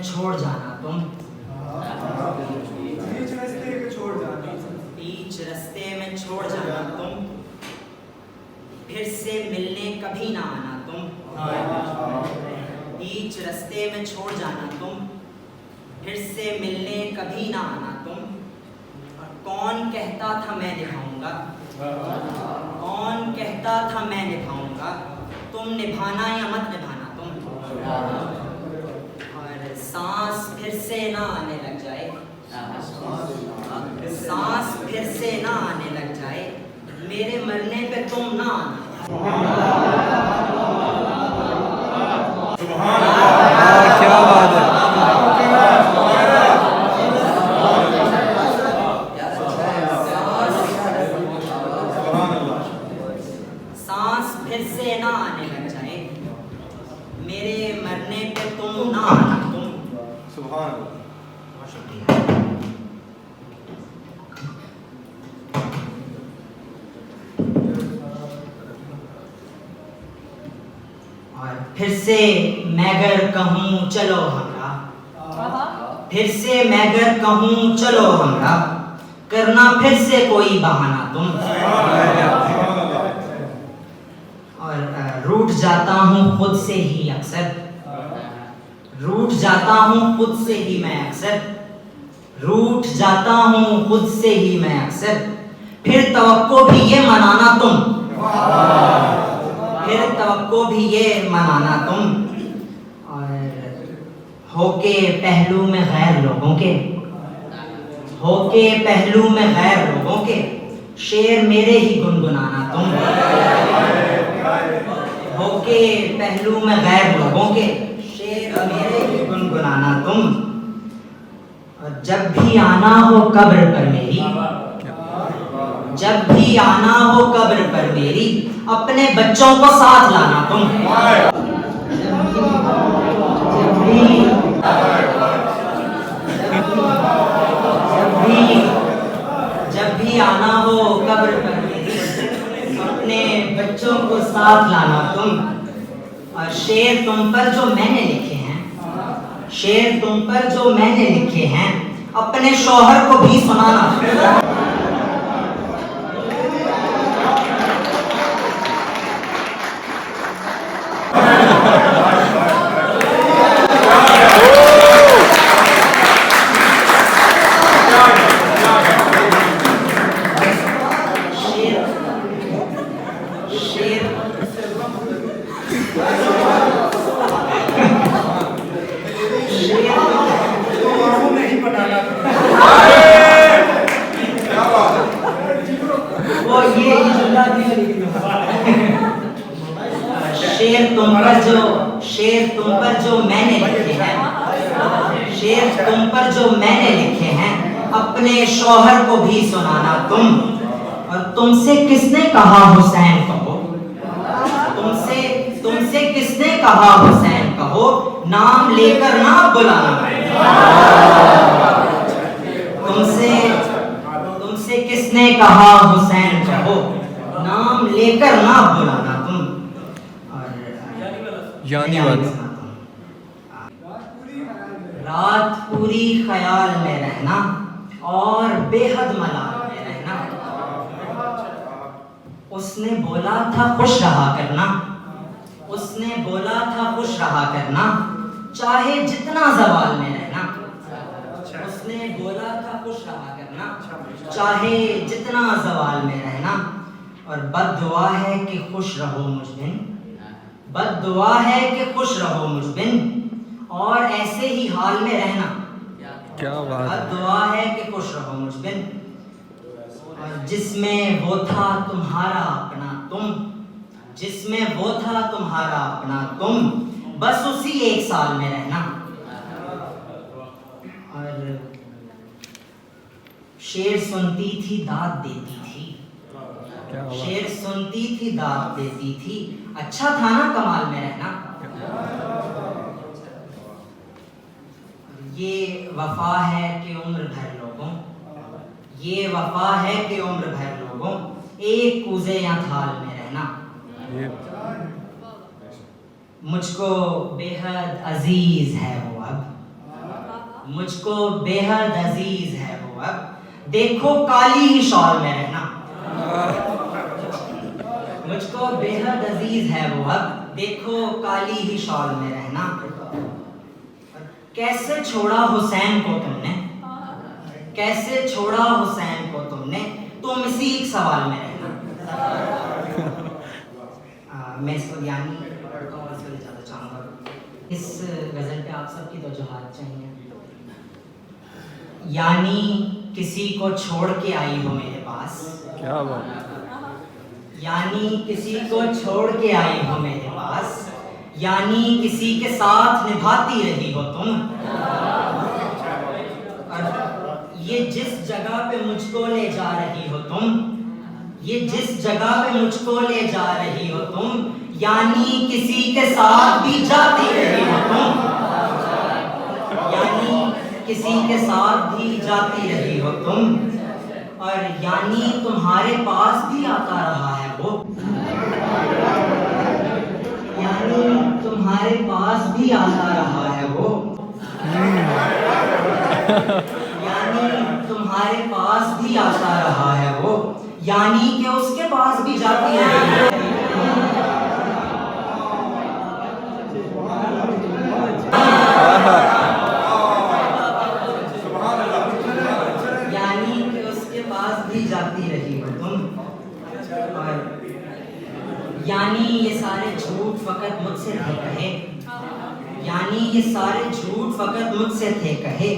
छोड़ जाना तुम, बीच रास्ते में छोड़ जाना, बीच रास्ते में छोड़ जाना तुम, फिर से मिलने कभी ना आना तुम, बीच रास्ते में छोड़ जाना तुम, फिर से मिलने कभी ना आना तुम। और कौन कहता था मैं निभाऊंगा, कौन कहता था मैं निभाऊंगा, तुम निभाना या मत निभाना तुम। और सांस फिर से ना आने लग जाए, सांस फिर से ना आने लग जाए, मेरे मरने पे तुम ना आना। क्या बात है। सांस फिर से ना आने लग जाए, मेरे मरने पे तुम ना आना तुम। सुभान अल्लाह। बहुत शुक्रिया। और फिर से मैं गर कहूँ चलो हमरा, फिर से मैं गर कहूँ चलो हमरा, करना फिर से कोई बहाना तुम। और रूठ जाता हूँ खुद से ही अक्सर, रूठ जाता हूँ खुद से ही मैं अक्सर, रूठ जाता हूँ खुद से ही मैं अक्सर, फिर तवक्को भी ये मनाना तुम, फिर तवक्को भी ये मनाना तुम। और होके पहलू में गैर लोगों के, होके पहलू में गैर लोगों के, शेर मेरे ही गुनगुनाना तुम। होके पहलू में गैर लोगों के, शेर मेरे ही गुनगुनाना तुम। और जब भी आना हो कब्र पर मेरी, जब भी आना हो कब्र पर मेरी, अपने बच्चों को साथ लाना तुम। जब भी आना हो कब्र पर मेरी, अपने बच्चों को साथ लाना तुम। और शेर तुम पर जो मैंने लिखे हैं, शेर तुम पर जो मैंने लिखे हैं, अपने शौहर को भी सुनाना। शेर तुम पर जो मैंने लिखे हैं, शेर तुम पर जो मैंने लिखे हैं, अपने शौहर को भी सुनाना तुम। और तुमसे किसने कहा हुसैन कहो, तुमसे तुमसे किसने कहा हुसैन कहो, नाम लेकर ना बुलाना। तुमसे तुमसे किसने कहा हुसैन कहो, नाम लेकर ना बुलाना तुम। यानी बात रात पूरी ख्याल में रहना और बेहद मलाल में रहना। उसने बोला था खुश रहा करना, उसने बोला था खुश रहा करना, चाहे जितना जवाल में रहना। उसने बोला था खुश रहा करना, चाहे जितना जवाल में रहना। और बद्दुआ है कि खुश रहो मुजबिन, बद्दुआ है कि खुश रहो मुजबिन, और ऐसे ही हाल में रहना। क्या बात है। बद्दुआ है कि खुश रहो मुजबिन। और जिसमें वो था तुम्हारा अपना तुम, जिसमें वो था तुम्हारा अपना तुम, बस उसी एक साल में रहना। और शेर सुनती थी दाद देती थी, शेर सुनती थी दाद देती थी, अच्छा था ना कमाल में रहना। ये वफा है कि उम्र भर लोगों, ये वफा है कि उम्र भर लोगों, एक कूजे या थाल में रहना। मुझको बेहद अजीज है वो अब, मुझको बेहद अजीज है वो अब, देखो काली ही शॉल में रहना। मुझको बेहद अजीज है वो अब, देखो काली ही शॉल में रहना। कैसे छोड़ा हुसैन को तुमने, कैसे छोड़ा हुसैन को तुमने, तुम इसी एक सवाल में रहना। मैं इसको यानी पढ़ता हूँ, इसको जाना चाहूँगा। इस गज़ल पे आप सबकी तवज्जुहात चाहिए। यानी किसी को छोड़ के आई हो मेरे पास, क्या बात है। यानी किसी को छोड़ के आई हो मेरे पास, यानी किसी के साथ निभाती रही हो तुम। और ये जिस जगह पे मुझको ले जा रही हो तुम, ये जिस जगह पे मुझको ले जा रही हो तुम, यानी किसी के साथ भी जाती रही हो तुम। यानी किसी के साथ भी जाती रही हो तुम, और यानी तुम्हारे पास भी आता रहा है वो, यानी तुम्हारे पास भी आता रहा है वो, यानी तुम्हारे पास भी आता रहा है वो, यानी कि उसके पास भी जाती रही है। यानी कि उसके पास भी जाती रही हो तुम, और यानी ये सारे झूठ फकत मुझसे थे कहे, यानी ये सारे झूठ फकत मुझसे थे कहे,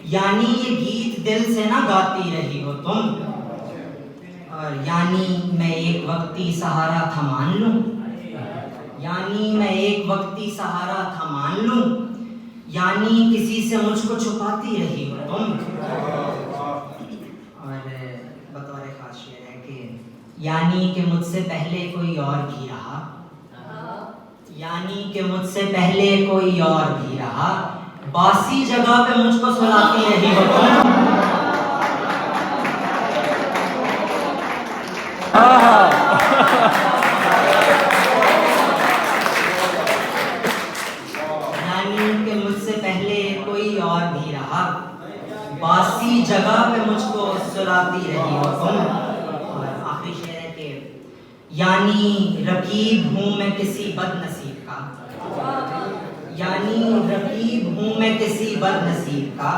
यानी ये गीत दिल से ना गाती रही हो तुम। और यानी मैं एक वक्ती सहारा था मान लूं, यानी मैं एक वक्ती सहारा था मान लूं, यानी किसी से मुझको छुपाती रही हो तुम। और बतौर खास शेर है कि यानी कि मुझसे पहले कोई और भी रहा, यानी कि मुझसे पहले कोई और भी रहा, बासी जगह पे मुझको सुलाती रही हो तुम। यानी कि मुझसे पहले कोई और भी रहा, बासी जगह पे मुझको सुलाती रही हो तुम। और आखिरी शेर है कि यानी रकीब हूँ मैं किसी बदनसीब का, यानी रकीब हूँ मैं किसी बदनसीब का,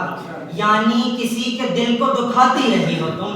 यानी किसी के दिल को दुखाती रही हो तुम।